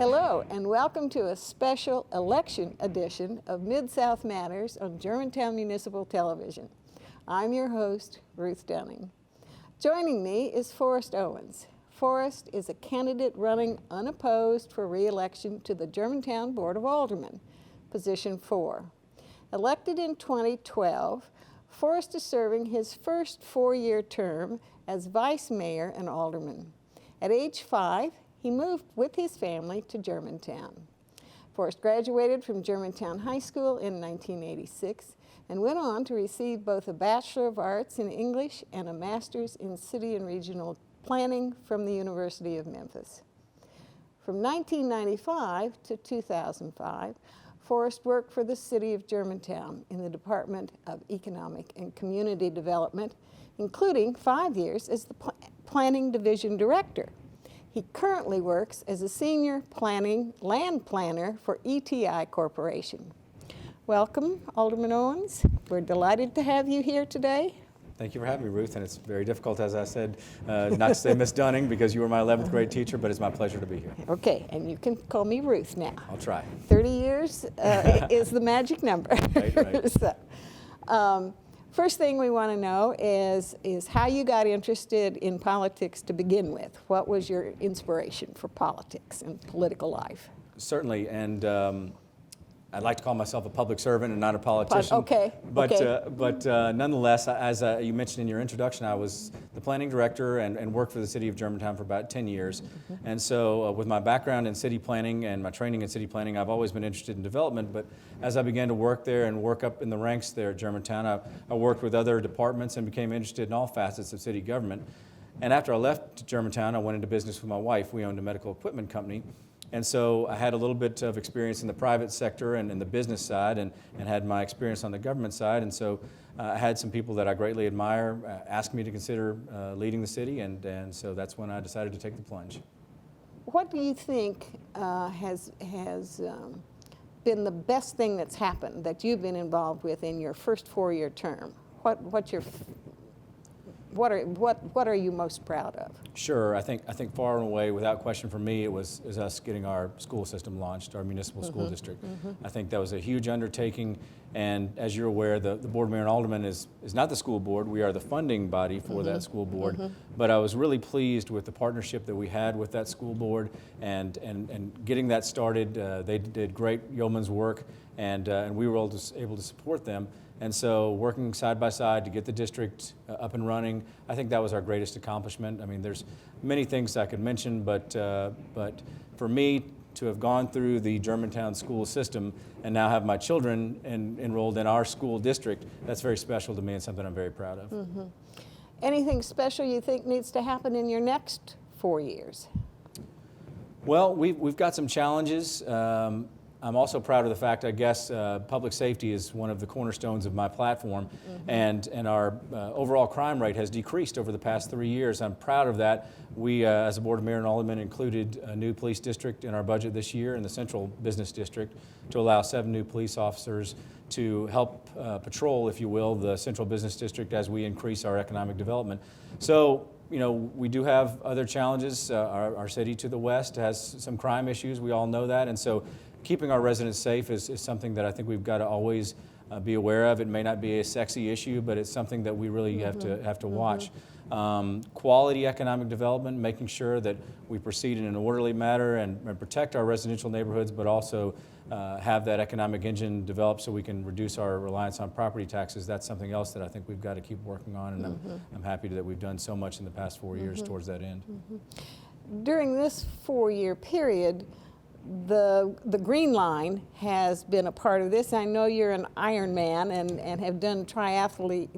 Hello, and welcome to a special election edition of MidSouth Matters on Germantown Municipal Television. I'm your host, Ruth Dunning. Joining me is Forrest Owens. Forrest is a candidate running unopposed for re-election to the Germantown Board of Aldermen, Position 4. Elected in 2012, Forrest is serving his first four-year term as Vice Mayor and Alderman. At age 5, he moved with his family to Germantown. Forrest graduated from Germantown High School in 1986 and went on to receive both a Bachelor of Arts in English and a Master's in City and Regional Planning from the University of Memphis. From 1995 to 2005, Forrest worked for the City of Germantown in the Department of Economic and Community Development, including 5 years as the Planning Division Director. He currently works as a senior land planner for ETI Corporation. Welcome, Alderman Owens. We're delighted to have you here today. Thank you for having me, Ruth, and it's very difficult, as I said, not to say Miss Dunning, because you were my 11th grade teacher, but it's my pleasure to be here. Okay, and you can call me Ruth now. I'll try. 30 years is the magic number. Right. First thing we want to know is how you got interested in politics to begin with. What was your inspiration for politics and political life? Certainly, and I'd like to call myself a public servant and not a politician. Okay. But nonetheless, as you mentioned in your introduction, I was the planning director and worked for the City of Germantown for about 10 years. Mm-hmm. And so with my background in city planning and my training in city planning, I've always been interested in development. But as I began to work there and work up in the ranks there at Germantown, I worked with other departments and became interested in all facets of city government. And after I left Germantown, I went into business with my wife. We owned a medical equipment company. And so I had a little bit of experience in the private sector and in the business side and had my experience on the government side. And so I had some people that I greatly admire ask me to consider leading the city, and so that's when I decided to take the plunge. What do you think has been the best thing that's happened that you've been involved with in your first four-year term? What are you most proud of? Sure, I think far and away, without question for me, it was us getting our school system launched, our municipal school district. I think that was a huge undertaking, and as you're aware, the Board of Mayor and Aldermen is not the school board. We are the funding body for that school board. But I was really pleased with the partnership that we had with that school board and getting that started. They did great yeoman's work, and we were able to support them. And so working side by side to get the district up and running, I think that was our greatest accomplishment. I mean, there's many things I could mention, but for me to have gone through the Germantown school system and now have my children enrolled in our school district, that's very special to me and something I'm very proud of. Anything special you think needs to happen in your next 4 years? Well, we've got some challenges. I'm also proud of the fact, I guess, public safety is one of the cornerstones of my platform, and our overall crime rate has decreased over the past 3 years. I'm proud of that. We, as a Board of Mayor and Aldermen, included a new police district in our budget this year in the Central Business District to allow 7 new police officers to help patrol, if you will, the Central Business District as we increase our economic development. So, you know, we do have other challenges. Our city to the west has some crime issues. We all know that, and so keeping our residents safe is something that I think we've got to always be aware of. It may not be a sexy issue, but it's something that we really have to watch. Quality economic development, making sure that we proceed in an orderly manner and protect our residential neighborhoods, but also have that economic engine develop so we can reduce our reliance on property taxes. That's something else that I think we've got to keep working on, and I'm happy that we've done so much in the past 4 years towards that end. During this 4-year period, the Green Line has been a part of this. I know you're an Ironman and have done triathlete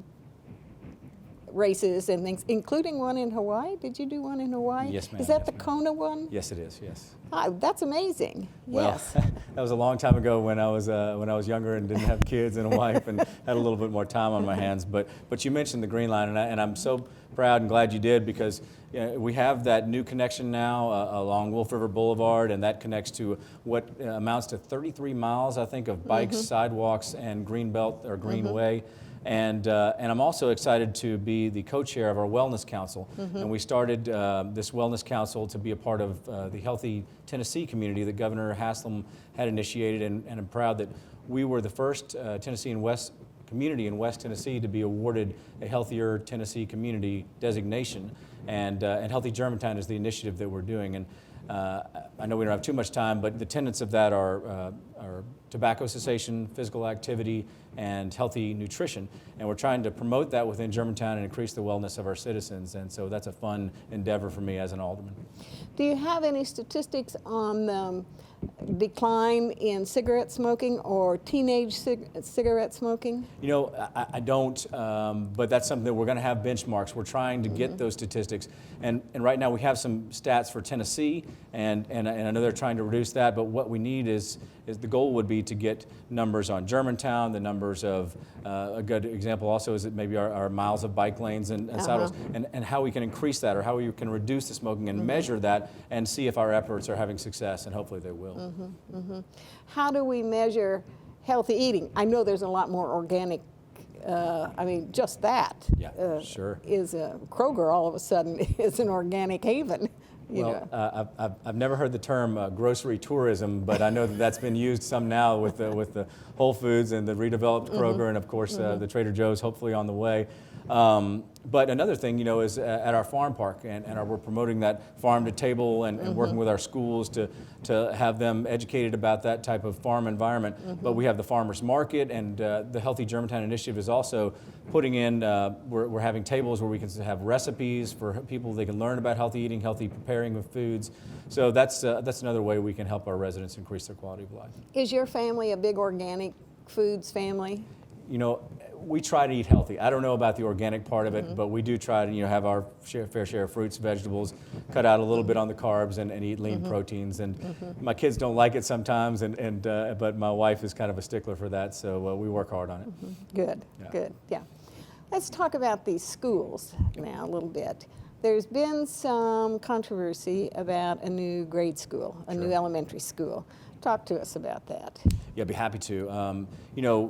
races and things, including one in Hawaii. Did you do one in Hawaii? Yes, ma'am. Is that the Kona one? Yes, it is. Yes. That's amazing. Well, yes. That was a long time ago when I was younger and didn't have kids and a wife and had a little bit more time on my hands. But you mentioned the Green Line, and I'm so proud and glad you did, because we have that new connection now along Wolf River Boulevard, and that connects to what amounts to 33 miles, I think, of bikes, sidewalks, and green belt or greenway. And I'm also excited to be the co-chair of our Wellness Council. And we started this Wellness Council to be a part of the Healthy Tennessee community that Governor Haslam had initiated. And I'm proud that we were the first Tennessee and West community in West Tennessee to be awarded a Healthier Tennessee Community designation. And Healthy Germantown is the initiative that we're doing. And I know we don't have too much time, but the tenets of that are tobacco cessation, physical activity, and healthy nutrition. And we're trying to promote that within Germantown and increase the wellness of our citizens. And so that's a fun endeavor for me as an alderman. Do you have any statistics on the decline in cigarette smoking or teenage cigarette smoking? You know, I don't, but that's something that we're going to have benchmarks. We're trying to get those statistics. And right now we have some stats for Tennessee, and I know they're trying to reduce that, but what we need is the goal would be to get numbers on Germantown, the numbers of, a good example also is that maybe our miles of bike lanes and sidewalks, and how we can increase that or how we can reduce the smoking and measure that and see if our efforts are having success, and hopefully they will. How do we measure healthy eating? I know there's a lot more organic, I mean, just that Sure. is Kroger all of a sudden is an organic haven. I've never heard the term grocery tourism, but I know that that's been used some now with the Whole Foods and the redeveloped Kroger, and of course the Trader Joe's hopefully on the way. But another thing, you know, is at our farm park, and we're promoting that farm to table and working with our schools to have them educated about that type of farm environment. But we have the farmers market, and the Healthy Germantown initiative is also putting in, we're having tables where we can have recipes for people, they can learn about healthy eating, healthy preparing of foods. So that's another way we can help our residents increase their quality of life. Is your family a big organic foods family? You know, we try to eat healthy. I don't know about the organic part of it, but we do try to, have our fair share of fruits, vegetables, cut out a little bit on the carbs, and eat lean proteins. And my kids don't like it sometimes, but my wife is kind of a stickler for that, so we work hard on it. Good, good, yeah. Let's talk about these schools now a little bit. There's been some controversy about a new grade school, a new elementary school. Talk to us about that. Yeah, I'd be happy to.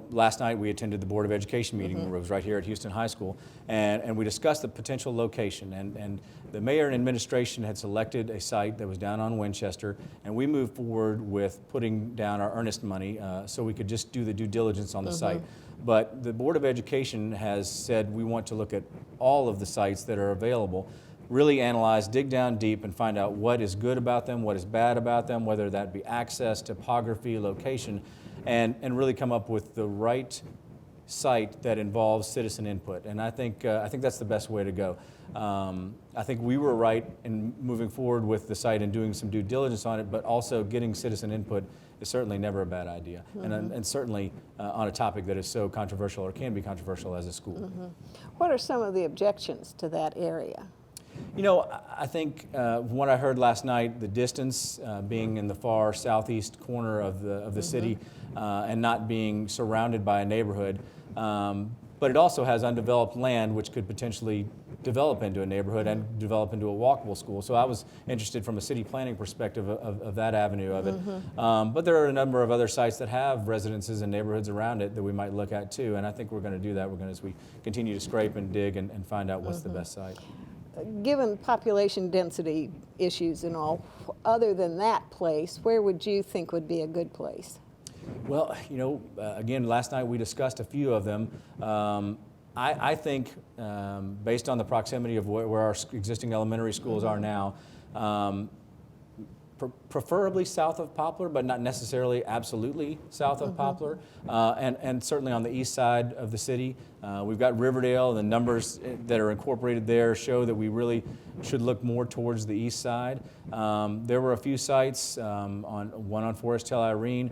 Last night we attended the Board of Education meeting. It was right here at Houston High School, and we discussed the potential location. And the mayor and administration had selected a site that was down on Winchester, and we moved forward with putting down our earnest money so we could just do the due diligence on the site. But the Board of Education has said we want to look at all of the sites that are available, really analyze, dig down deep, and find out what is good about them, what is bad about them, whether that be access, topography, location, and really come up with the right site that involves citizen input. And I think that's the best way to go. I think we were right in moving forward with the site and doing some due diligence on it, but also getting citizen input is certainly never a bad idea, and certainly on a topic that is so controversial or can be controversial as a school. What are some of the objections to that area? You know, I think from what I heard last night, the distance being in the far southeast corner of the city and not being surrounded by a neighborhood, but it also has undeveloped land which could potentially develop into a neighborhood and develop into a walkable school. So I was interested from a city planning perspective of that avenue of it. But there are a number of other sites that have residences and neighborhoods around it that we might look at too, and I think we're going to do that. We're going to, as we continue to scrape and dig and find out what's the best site. Given population density issues and all, other than that place, where would you think would be a good place? Well, again, last night we discussed a few of them. I think, based on the proximity of where our existing elementary schools are now, preferably south of Poplar, but not necessarily absolutely south of Poplar, and certainly on the east side of the city. We've got Riverdale. The numbers that are incorporated there show that we really should look more towards the east side. There were a few sites, one on Forrest Irene.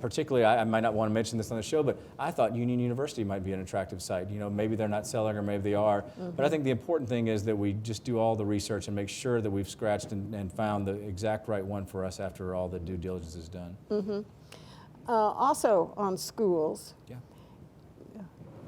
Particularly, I might not want to mention this on the show, but I thought Union University might be an attractive site. Maybe they're not selling or maybe they are. But I think the important thing is that we just do all the research and make sure that we've scratched and found the exact right one for us after all the due diligence is done. Also on schools,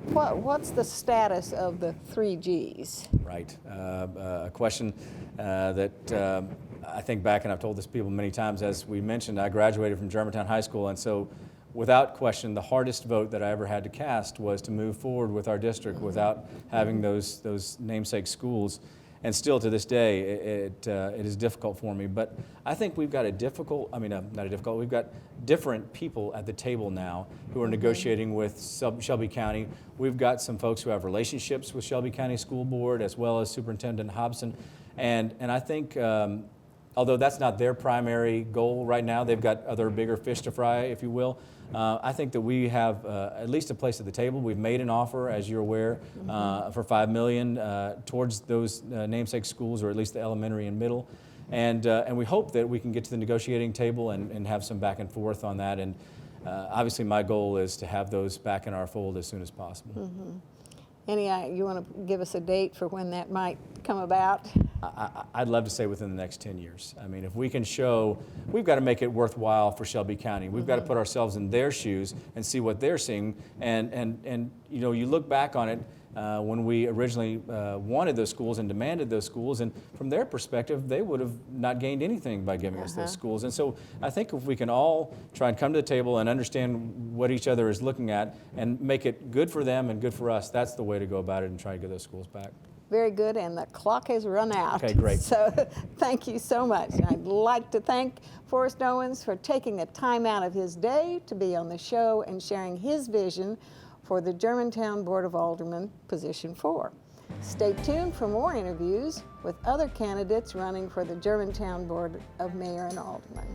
what's the status of the 3 Gs? Right. A question that I think back, and I've told this to people many times, as we mentioned, I graduated from Germantown High School, and so without question, the hardest vote that I ever had to cast was to move forward with our district without having those namesake schools. And still to this day, it is difficult for me. But I think we've got we've got different people at the table now who are negotiating with Shelby County. We've got some folks who have relationships with Shelby County School Board as well as Superintendent Hobson. And I think, although that's not their primary goal right now, they've got other bigger fish to fry, if you will. I think that we have at least a place at the table. We've made an offer, as you're aware, for $5 million towards those namesake schools, or at least the elementary and middle. And we hope that we can get to the negotiating table and have some back and forth on that. And obviously my goal is to have those back in our fold as soon as possible. You want to give us a date for when that might come about? I'd love to say within the next 10 years. I mean, if we can show, we've got to make it worthwhile for Shelby County. We've got to put ourselves in their shoes and see what they're seeing. And you know, you look back on it when we originally wanted those schools and demanded those schools, and from their perspective, they would have not gained anything by giving us those schools. And so I think if we can all try and come to the table and understand what each other is looking at and make it good for them and good for us, that's the way to go about it and try to get those schools back. Very good, and the clock has run out. Okay, great. So thank you so much. And I'd like to thank Forrest Owens for taking the time out of his day to be on the show and sharing his vision for the Germantown Board of Aldermen Position 4. Stay tuned for more interviews with other candidates running for the Germantown Board of Mayor and Aldermen.